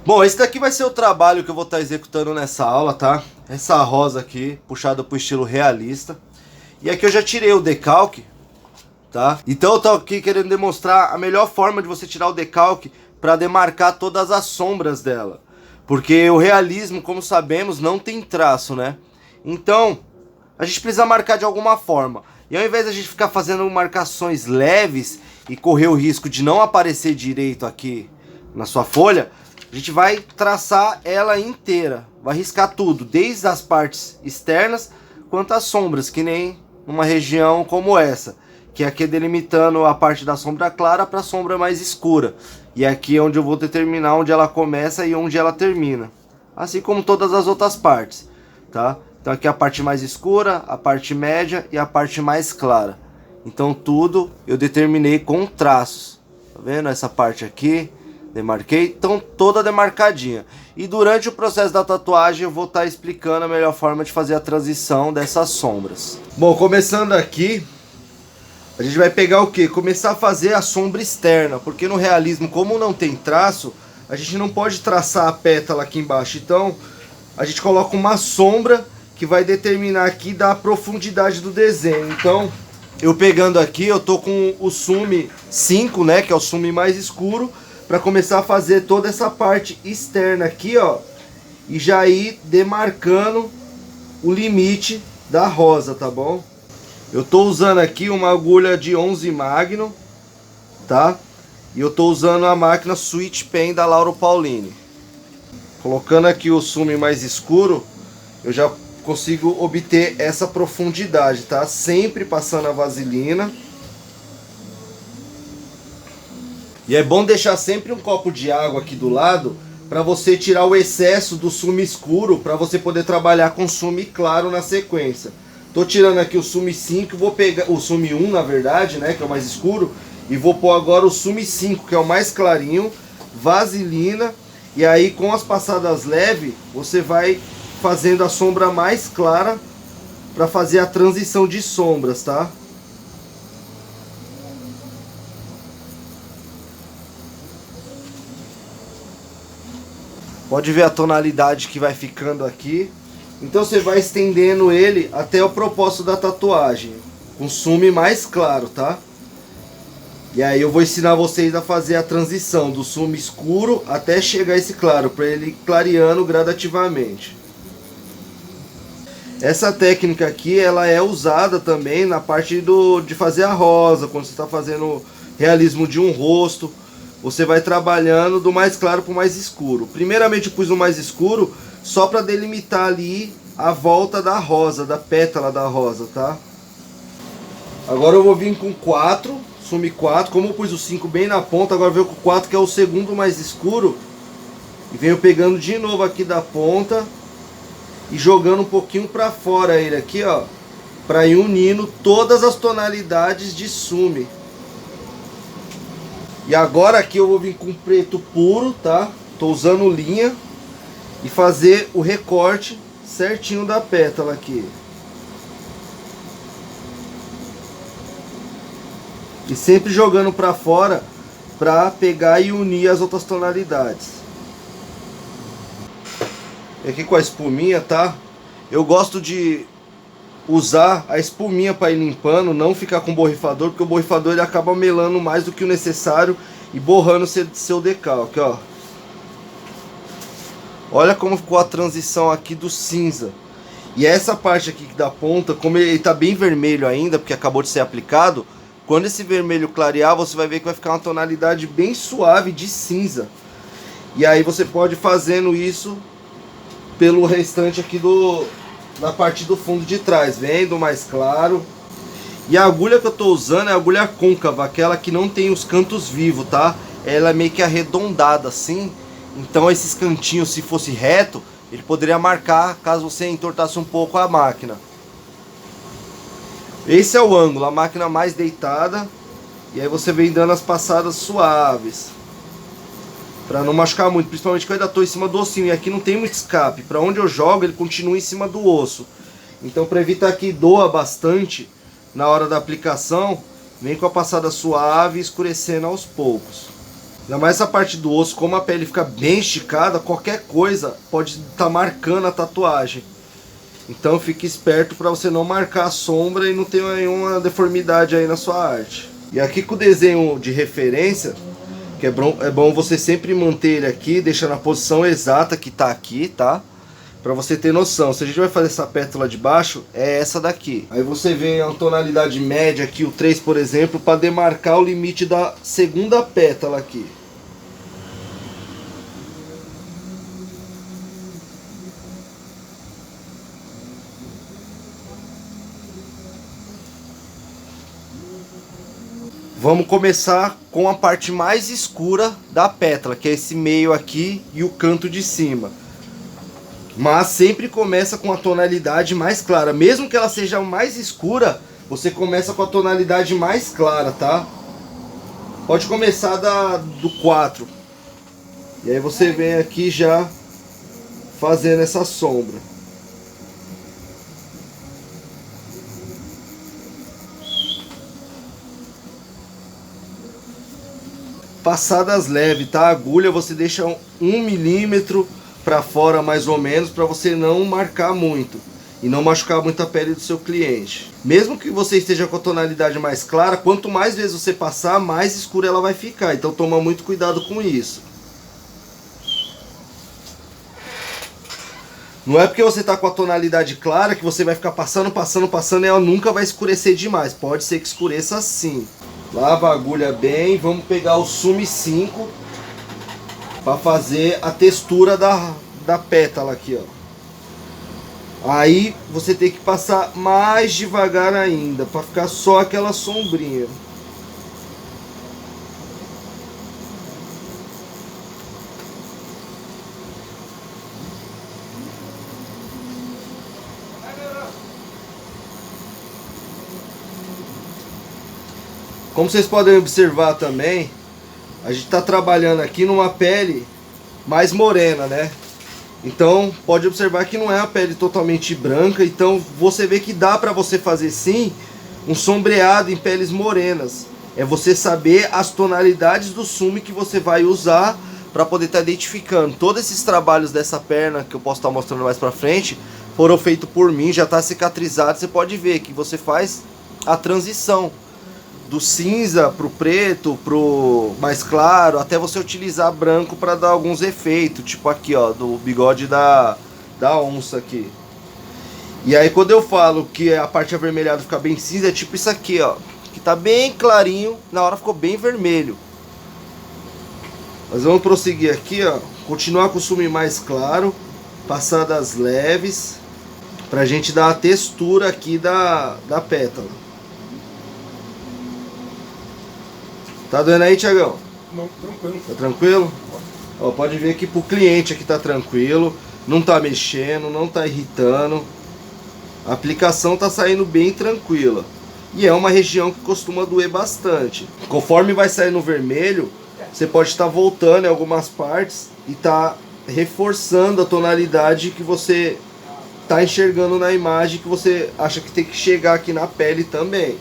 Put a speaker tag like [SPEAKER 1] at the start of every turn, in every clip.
[SPEAKER 1] Bom, esse daqui vai ser o trabalho que eu vou estar executando nessa aula, tá? Essa rosa aqui, puxada pro estilo realista. E aqui eu já tirei o decalque, tá? Então eu tô aqui querendo demonstrar a melhor forma de você tirar o decalque para demarcar todas as sombras dela. Porque o realismo, como sabemos, não tem traço, né? Então, a gente precisa marcar de alguma forma. E ao invés de a gente ficar fazendo marcações leves e correr o risco de não aparecer direito aqui na sua folha, a gente vai traçar ela inteira, vai riscar tudo, desde as partes externas quanto as sombras, que nem numa região como essa, que aqui é delimitando a parte da sombra clara para a sombra mais escura. E aqui é onde eu vou determinar onde ela começa e onde ela termina, assim como todas as outras partes, tá? Então aqui é a parte mais escura, a parte média e a parte mais clara. Então tudo eu determinei com traços, tá vendo? Essa parte aqui demarquei, então toda demarcadinha. E durante o processo da tatuagem eu vou estar explicando a melhor forma de fazer a transição dessas sombras. Bom, começando aqui, a gente vai pegar o que? Começar a fazer a sombra externa, porque no realismo, como não tem traço, a gente não pode traçar a pétala aqui embaixo. Então a gente coloca uma sombra que vai determinar aqui da profundidade do desenho. Então eu pegando aqui, eu tô com o Sumi 5, né, que é o Sumi mais escuro, para começar a fazer toda essa parte externa aqui, ó, e já ir demarcando o limite da rosa, tá bom? Eu tô usando aqui uma agulha de 11 Magnum, tá? E eu tô usando a máquina Switch Pen da Lauro Paulini. Colocando aqui o Sumi mais escuro, eu já consigo obter essa profundidade, tá? Sempre passando a vaselina. E é bom deixar sempre um copo de água aqui do lado para você tirar o excesso do Sumi escuro, para você poder trabalhar com Sumi claro na sequência. Tô tirando aqui o Sumi 5, vou pegar o Sumi 1, na verdade, né, que é o mais escuro, e vou pôr agora o Sumi 5, que é o mais clarinho, vaselina, e aí com as passadas leves, você vai fazendo a sombra mais clara para fazer a transição de sombras, tá? Pode ver a tonalidade que vai ficando aqui. Então você vai estendendo ele até o propósito da tatuagem, com Sumi mais claro, tá? E aí eu vou ensinar vocês a fazer a transição do Sumi escuro até chegar a esse claro, para ele ir clareando gradativamente. Essa técnica aqui, ela é usada também na parte de fazer a rosa, quando você está fazendo realismo de um rosto. Você vai trabalhando do mais claro para o mais escuro. Primeiramente eu pus o mais escuro só para delimitar ali a volta da rosa, da pétala da rosa, tá? Agora eu vou vir com 4, Sumi 4. Como eu pus o 5 bem na ponta, agora eu venho com o 4, que é o segundo mais escuro. E venho pegando de novo aqui da ponta e jogando um pouquinho para fora ele aqui, ó, para ir unindo todas as tonalidades de Sumi. E agora aqui eu vou vir com preto puro, tá? Tô usando linha e fazer o recorte certinho da pétala aqui. E sempre jogando pra fora pra pegar e unir as outras tonalidades. E aqui com a espuminha, tá? Eu gosto de usar a espuminha para ir limpando, não ficar com o borrifador, porque o borrifador ele acaba melando mais do que o necessário e borrando seu decalque, ó. Olha como ficou a transição aqui do cinza. E essa parte aqui da ponta, como ele tá bem vermelho ainda, porque acabou de ser aplicado, quando esse vermelho clarear, você vai ver que vai ficar uma tonalidade bem suave de cinza. E aí você pode ir fazendo isso pelo restante aqui na parte do fundo de trás, vendo mais claro. E a agulha que eu tô usando é a agulha côncava, aquela que não tem os cantos vivos, tá? Ela é meio que arredondada assim, então esses cantinhos, se fosse reto, ele poderia marcar caso você entortasse um pouco a máquina. Esse é o ângulo, a máquina mais deitada, e aí você vem dando as passadas suaves, para não machucar muito, principalmente que eu ainda estou em cima do ossinho, e aqui não tem muito escape, para onde eu jogo ele continua em cima do osso. Então para evitar que doa bastante na hora da aplicação, vem com a passada suave, escurecendo aos poucos. Ainda mais essa parte do osso, como a pele fica bem esticada, qualquer coisa pode estar marcando a tatuagem. Então fique esperto para você não marcar a sombra e não ter nenhuma deformidade aí na sua arte. E aqui com o desenho de referência, que é bom você sempre manter ele aqui, deixando a posição exata que tá aqui, tá? Pra você ter noção, se a gente vai fazer essa pétala de baixo, é essa daqui. Aí você vem a tonalidade média aqui, o 3 por exemplo, para demarcar o limite da segunda pétala aqui. Vamos começar com a parte mais escura da pétala, que é esse meio aqui e o canto de cima. Mas sempre começa com a tonalidade mais clara. Mesmo que ela seja mais escura, você começa com a tonalidade mais clara, tá? Pode começar do 4. E aí você vem aqui já fazendo essa sombra. Passadas leves, tá? A agulha você deixa 1 milímetro para fora mais ou menos, para você não marcar muito e não machucar muito a pele do seu cliente. Mesmo que você esteja com a tonalidade mais clara, quanto mais vezes você passar, mais escura ela vai ficar. Então toma muito cuidado com isso. Não é porque você está com a tonalidade clara que você vai ficar passando e ela nunca vai escurecer demais. Pode ser que escureça sim. Lava a agulha bem, vamos pegar o Sumi 5 para fazer a textura da pétala aqui, ó. Aí você tem que passar mais devagar ainda, para ficar só aquela sombrinha. Como vocês podem observar também, a gente está trabalhando aqui numa pele mais morena, né? Então pode observar que não é a pele totalmente branca. Então você vê que dá para você fazer sim um sombreado em peles morenas. É você saber as tonalidades do Sumi que você vai usar para poder estar identificando. Todos esses trabalhos dessa perna que eu posso estar mostrando mais para frente foram feitos por mim, já está cicatrizado. Você pode ver que você faz a transição do cinza pro preto, pro mais claro, até você utilizar branco para dar alguns efeitos, tipo aqui ó, do bigode da onça aqui. E aí quando eu falo que a parte avermelhada fica bem cinza, é tipo isso aqui ó, que tá bem clarinho, na hora ficou bem vermelho. Nós vamos prosseguir aqui ó, continuar com o Sumi mais claro, passadas leves, pra gente dar a textura aqui da pétala. Tá doendo aí, Thiagão?
[SPEAKER 2] Não, tranquilo.
[SPEAKER 1] Tá tranquilo? Ó, pode ver que pro cliente aqui tá tranquilo, não tá mexendo, não tá irritando. A aplicação tá saindo bem tranquila. E é uma região que costuma doer bastante. Conforme vai sair no vermelho, você pode estar voltando em algumas partes e tá reforçando a tonalidade que você tá enxergando na imagem, que você acha que tem que chegar aqui na pele também.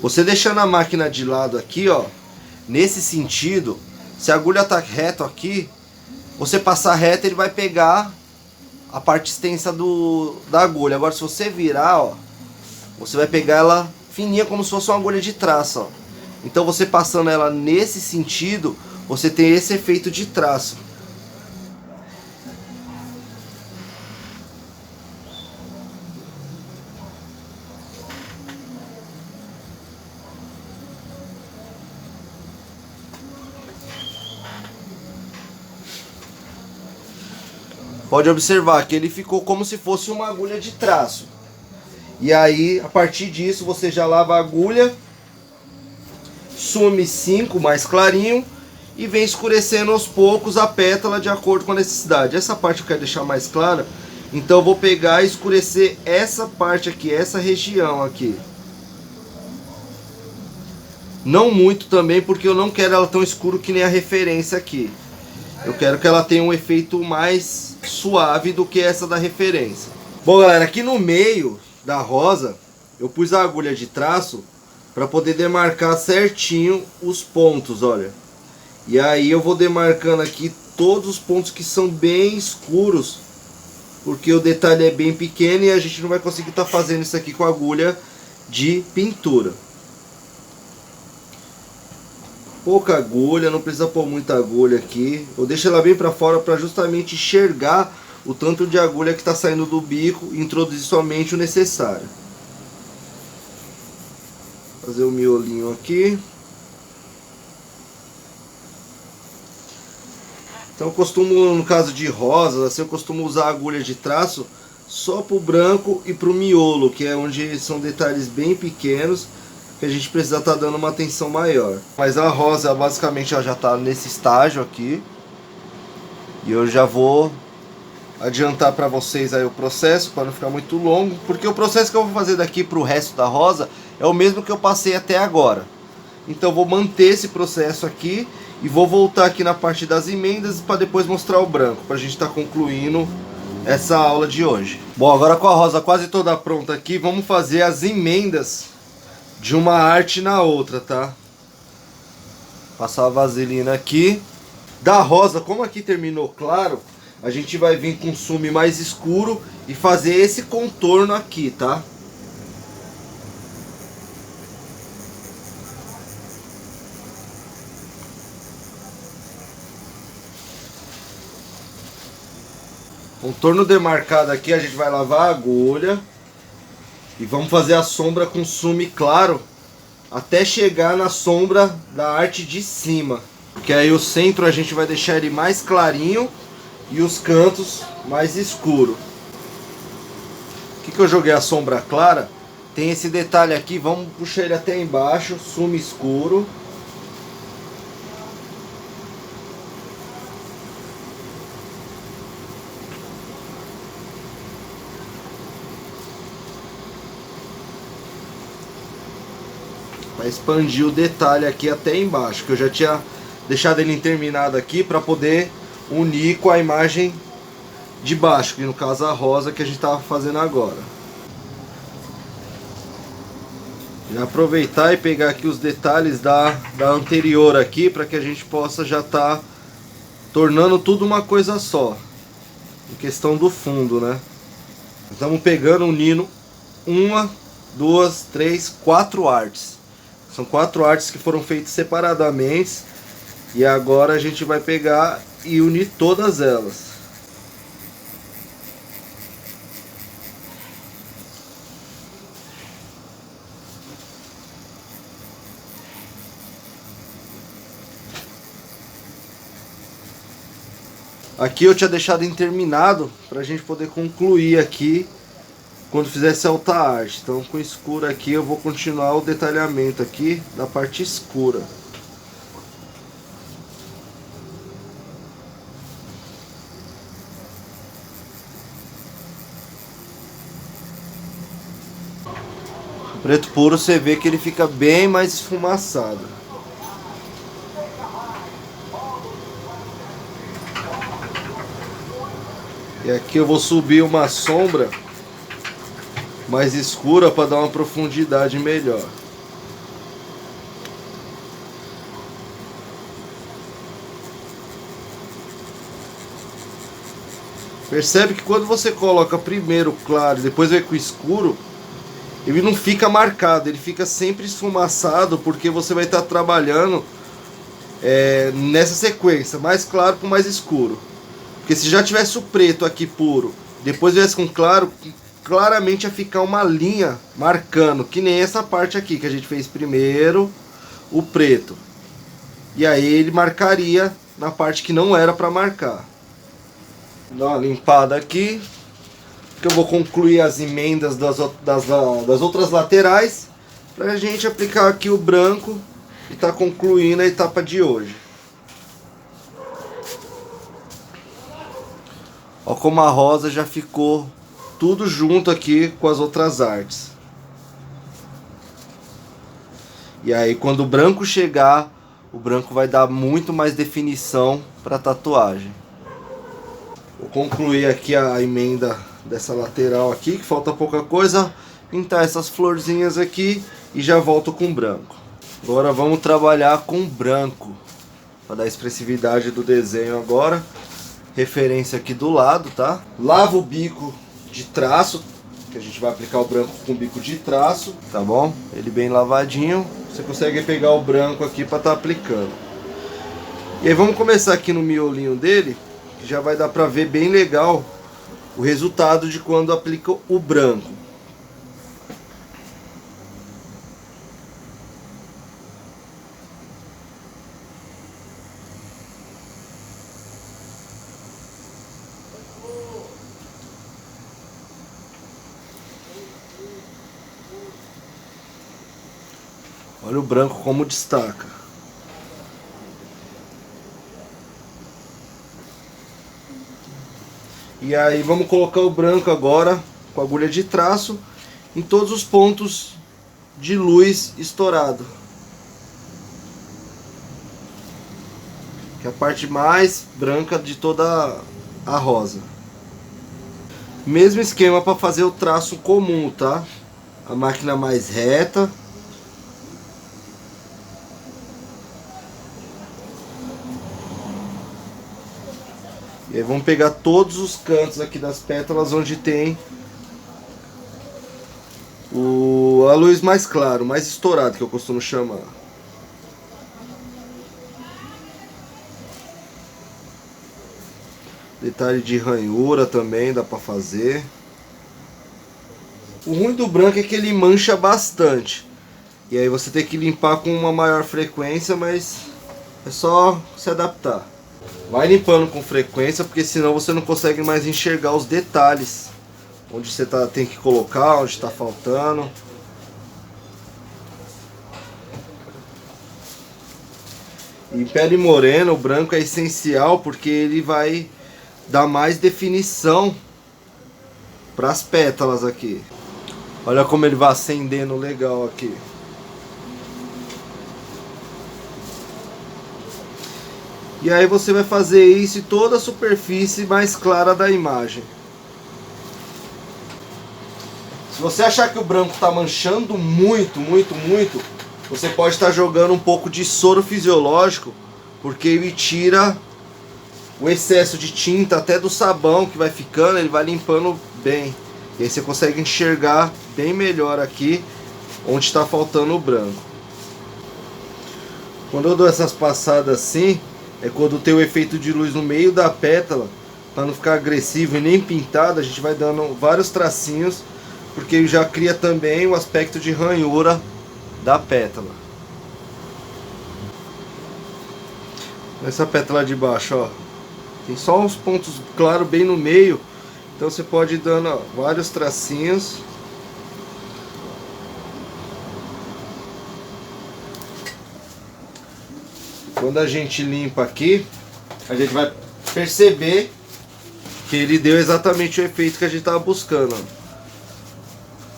[SPEAKER 1] Você deixando a máquina de lado aqui, ó, nesse sentido, se a agulha tá reto aqui, você passar reto ele vai pegar a parte extensa da agulha. Agora se você virar, ó, você vai pegar ela fininha como se fosse uma agulha de traço, ó. Então você passando ela nesse sentido, você tem esse efeito de traço. Pode observar que ele ficou como se fosse uma agulha de traço. E aí, a partir disso, você já lava a agulha, Sumi 5 mais clarinho e vem escurecendo aos poucos a pétala de acordo com a necessidade. Essa parte eu quero deixar mais clara, então eu vou pegar e escurecer essa parte aqui, essa região aqui. Não muito também, porque eu não quero ela tão escuro que nem a referência aqui. Eu quero que ela tenha um efeito mais suave do que essa da referência. Bom galera, aqui no meio da rosa eu pus a agulha de traço para poder demarcar certinho os pontos, olha. E aí eu vou demarcando aqui todos os pontos que são bem escuros, porque o detalhe é bem pequeno e a gente não vai conseguir estar fazendo isso aqui com agulha de pintura. Pouca agulha, não precisa pôr muita agulha aqui. Eu deixo ela bem para fora para justamente enxergar o tanto de agulha que está saindo do bico e introduzir somente o necessário. Fazer o miolinho aqui. Então eu costumo, no caso de rosas, assim, eu costumo usar agulha de traço só para o branco e para o miolo, que é onde são detalhes bem pequenos que a gente precisa estar dando uma atenção maior. Mas a rosa basicamente ela já está nesse estágio aqui. E eu já vou adiantar para vocês aí o processo para não ficar muito longo, porque o processo que eu vou fazer daqui para o resto da rosa é o mesmo que eu passei até agora. Então eu vou manter esse processo aqui e vou voltar aqui na parte das emendas para depois mostrar o branco, para a gente estar concluindo essa aula de hoje. Bom, agora com a rosa quase toda pronta aqui, vamos fazer as emendas de uma arte na outra, tá? Passar a vaselina aqui. Da rosa, como aqui terminou claro, a gente vai vir com sume mais escuro e fazer esse contorno aqui, tá? Contorno demarcado aqui, a gente vai lavar a agulha e vamos fazer a sombra com sume claro até chegar na sombra da arte de cima. Porque aí o centro a gente vai deixar ele mais clarinho e os cantos mais escuro. Aqui que eu joguei a sombra clara, tem esse detalhe aqui, vamos puxar ele até embaixo, sume escuro. Para expandir o detalhe aqui até embaixo, que eu já tinha deixado ele terminado aqui para poder unir com a imagem de baixo, que no caso a rosa que a gente estava fazendo agora. Já aproveitar e pegar aqui os detalhes da anterior aqui, para que a gente possa já estar tornando tudo uma coisa só, em questão do fundo, né? Estamos pegando, unindo uma, duas, três, quatro artes. São quatro artes que foram feitas separadamente e agora a gente vai pegar e unir todas elas. Aqui eu tinha deixado interminado para a gente poder concluir aqui quando fizesse alta arte. Então com escuro aqui eu vou continuar o detalhamento aqui da parte escura. O preto puro você vê que ele fica bem mais esfumaçado. E aqui eu vou subir uma sombra mais escura para dar uma profundidade melhor. Percebe que quando você coloca primeiro o claro e depois vai com o escuro, ele não fica marcado, ele fica sempre esfumaçado, porque você vai estar trabalhando nessa sequência, mais claro com mais escuro. Porque se já tivesse o preto aqui puro, depois viesse com claro, claramente ia ficar uma linha marcando, que nem essa parte aqui que a gente fez primeiro o preto, e aí ele marcaria na parte que não era para marcar. Dá uma limpada aqui, que eu vou concluir as emendas das outras laterais para a gente aplicar aqui o branco e tá concluindo a etapa de hoje. Ó como a rosa já ficou tudo junto aqui com as outras artes. E aí quando o branco chegar, o branco vai dar muito mais definição para a tatuagem. Vou concluir aqui a emenda dessa lateral aqui, que falta pouca coisa. Pintar essas florzinhas aqui e já volto com branco. Agora vamos trabalhar com branco. para dar expressividade do desenho agora. Referência aqui do lado, tá? Lava o bico de traço, que a gente vai aplicar o branco com bico de traço, tá bom? Ele bem lavadinho, você consegue pegar o branco aqui para estar aplicando. E aí vamos começar aqui no miolinho dele, que já vai dar para ver bem legal o resultado de quando aplica o branco. Olha o branco como destaca. E aí vamos colocar o branco agora com a agulha de traço em todos os pontos de luz estourado. Que é a parte mais branca de toda a rosa. Mesmo esquema para fazer o traço comum, tá? A máquina mais reta. E aí vamos pegar todos os cantos aqui das pétalas onde tem a luz mais clara, mais estourado que eu costumo chamar. Detalhe de ranhura também dá pra fazer. O ruim do branco é que ele mancha bastante. E aí você tem que limpar com uma maior frequência, mas é só se adaptar. Vai limpando com frequência, porque senão você não consegue mais enxergar os detalhes. Onde você tem que colocar, onde está faltando. Em pele morena, o branco é essencial porque ele vai dar mais definição para as pétalas aqui. Olha como ele vai acendendo legal aqui. E aí você vai fazer isso em toda a superfície mais clara da imagem. Se você achar que o branco está manchando muito, você pode estar jogando um pouco de soro fisiológico, porque ele tira o excesso de tinta até do sabão que vai ficando, ele vai limpando bem. E aí você consegue enxergar bem melhor aqui onde está faltando o branco. Quando eu dou essas passadas assim, é quando tem o efeito de luz no meio da pétala, para não ficar agressivo e nem pintado, a gente vai dando vários tracinhos, porque ele já cria também o aspecto de ranhura da pétala. Essa pétala de baixo, ó, tem só uns pontos claros bem no meio, então você pode ir dando, ó, vários tracinhos. Quando a gente limpa aqui, a gente vai perceber que ele deu exatamente o efeito que a gente estava buscando.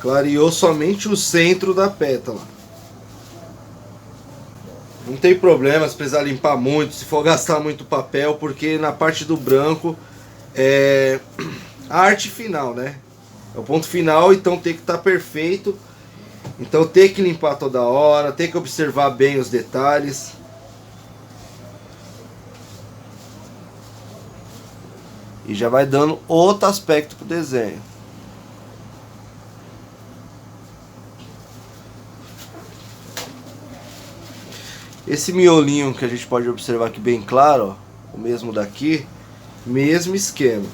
[SPEAKER 1] Clareou somente o centro da pétala. Não tem problema se precisar limpar muito, se for gastar muito papel, porque na parte do branco é a arte final, né? É o ponto final, então tem que estar perfeito. Então tem que limpar toda hora, tem que observar bem os detalhes. E já vai dando outro aspecto pro desenho. Esse miolinho que a gente pode observar aqui bem claro, ó, o mesmo daqui, mesmo esquema.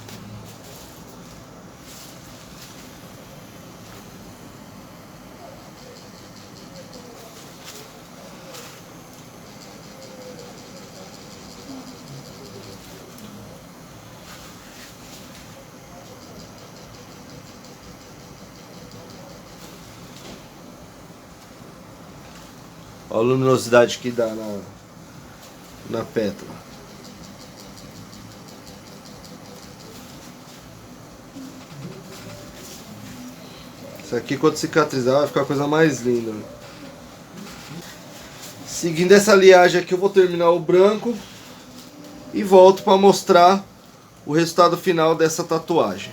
[SPEAKER 1] Olha a luminosidade que dá na pétala. Isso aqui quando cicatrizar vai ficar a coisa mais linda. Seguindo essa liagem aqui eu vou terminar o branco e volto para mostrar o resultado final dessa tatuagem.